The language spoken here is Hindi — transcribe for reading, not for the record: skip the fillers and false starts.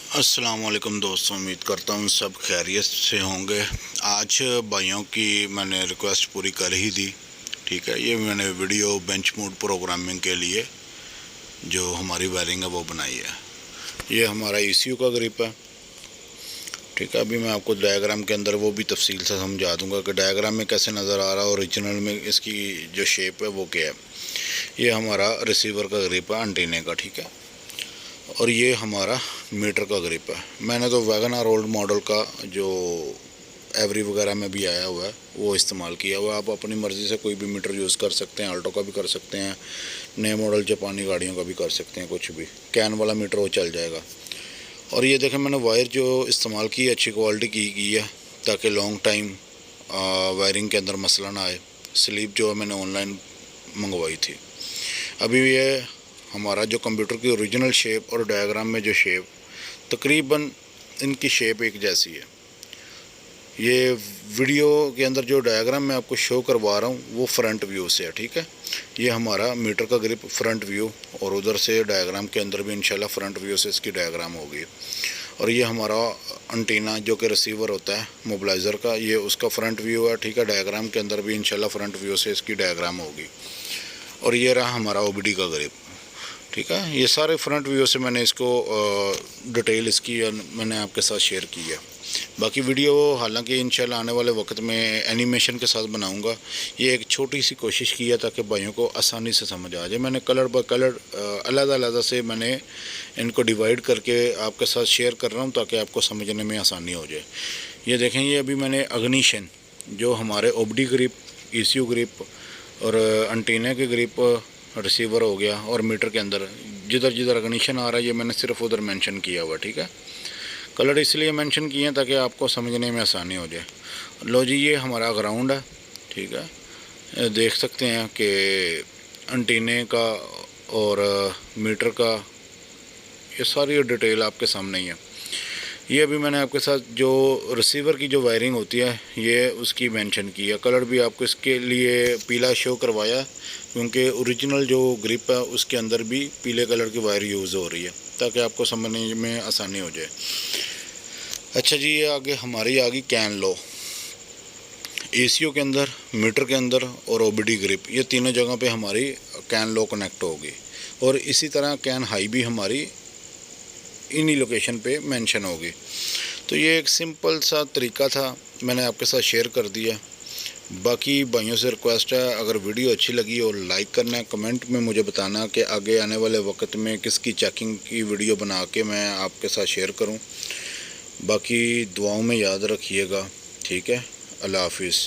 अस्सलाम वालेकुम दोस्तों, उम्मीद करता हूँ सब खैरियत से होंगे। आज भाइयों की मैंने रिक्वेस्ट पूरी कर ही दी। ठीक है, ये मैंने वीडियो बेंच मोड प्रोग्रामिंग के लिए जो हमारी वायरिंग है वो बनाई है। ये हमारा ECU का ग्रिप है। ठीक है, अभी मैं आपको डायग्राम के अंदर वो भी तफसील से समझा दूंगा कि डायग्राम में कैसे नज़र आ रहा है, ओरिजिनल में इसकी जो शेप है वो क्या है। ये हमारा रिसीवर का ग्रिप है एंटीने का। ठीक है, और ये हमारा मीटर का ग्रिप है। मैंने तो वैगन आर ओल्ड मॉडल का जो एवरी वगैरह में भी आया हुआ है वो इस्तेमाल किया हुआ है। आप अपनी मर्ज़ी से कोई भी मीटर यूज़ कर सकते हैं, आल्टो का भी कर सकते हैं, नए मॉडल जापानी गाड़ियों का भी कर सकते हैं, कुछ भी कैन वाला मीटर वो चल जाएगा। और ये देखें, मैंने वायर जो इस्तेमाल की है अच्छी क्वालिटी की गई है ताकि लॉन्ग टाइम वायरिंग के अंदर मसला ना आए। स्लीप जो है मैंने ऑनलाइन मंगवाई थी। अभी ये हमारा जो कंप्यूटर की ओरिजिनल शेप और डायग्राम में जो शेप तकरीबन इनकी शेप एक जैसी है। ये वीडियो के अंदर जो डायग्राम मैं आपको शो करवा रहा हूँ वो फ्रंट व्यू से है। ठीक है, ये हमारा मीटर का ग्रिप फ्रंट व्यू, और उधर से डायग्राम के अंदर भी इंशाल्लाह फ्रंट व्यू से इसकी डायग्राम होगी। और ये हमारा एंटीना जो कि रिसीवर होता है मोबिलाइज़र का, ये उसका फ्रंट व्यू है। ठीक है, डायग्राम के अंदर भी इंशाल्लाह फ्रंट व्यू से इसकी डायग्राम होगी। और ये रहा हमारा OBD का ग्रिप। ठीक है, ये सारे फ्रंट व्यू से मैंने इसको डिटेल इसकी मैंने आपके साथ शेयर की है। बाकी वीडियो हालांकि इंशाल्लाह आने वाले वक्त में एनिमेशन के साथ बनाऊंगा। ये एक छोटी सी कोशिश की है ताकि भाइयों को आसानी से समझ आ जाए। मैंने कलर बाय कलर अलग-अलग से मैंने इनको डिवाइड करके आपके साथ शेयर कर रहा हूँ ताकि आपको समझने में आसानी हो जाए। ये देखें, ये अभी मैंने अग्निशन जो हमारे OBD ग्रिप, ECU ग्रिप और एंटीना के ग्रिप, रिसीवर हो गया, और मीटर के अंदर जिधर जिधर अग्निशन आ रहा है ये मैंने सिर्फ उधर मेंशन किया हुआ। ठीक है, कलर इसलिए मेंशन किए हैं ताकि आपको समझने में आसानी हो जाए। लो जी, ये हमारा ग्राउंड है। ठीक है, देख सकते हैं कि एंटीने का और मीटर का ये सारी डिटेल आपके सामने ही है। ये अभी मैंने आपके साथ जो रिसीवर की जो वायरिंग होती है ये उसकी मेंशन की है। कलर भी आपको इसके लिए पीला शो करवाया क्योंकि ओरिजिनल जो ग्रिप है उसके अंदर भी पीले कलर की वायर यूज़ हो रही है ताकि आपको समझने में आसानी हो जाए। अच्छा जी, ये आगे हमारी आ गई कैन लो। ECU के अंदर, मीटर के अंदर और OBD ग्रिप, ये तीनों जगह पे हमारी कैन लो कनेक्ट होगी। और इसी तरह कैन हाई भी हमारी इन्हीं लोकेशन पे मेंशन होगी। तो ये एक सिंपल सा तरीका था, मैंने आपके साथ शेयर कर दिया। बाकी भाइयों से रिक्वेस्ट है, अगर वीडियो अच्छी लगी और लाइक करना है, कमेंट में मुझे बताना कि आगे आने वाले वक्त में किसकी चेकिंग की वीडियो बना के मैं आपके साथ शेयर करूं। बाकी दुआओं में याद रखिएगा। ठीक है, अल्लाह हाफिज़।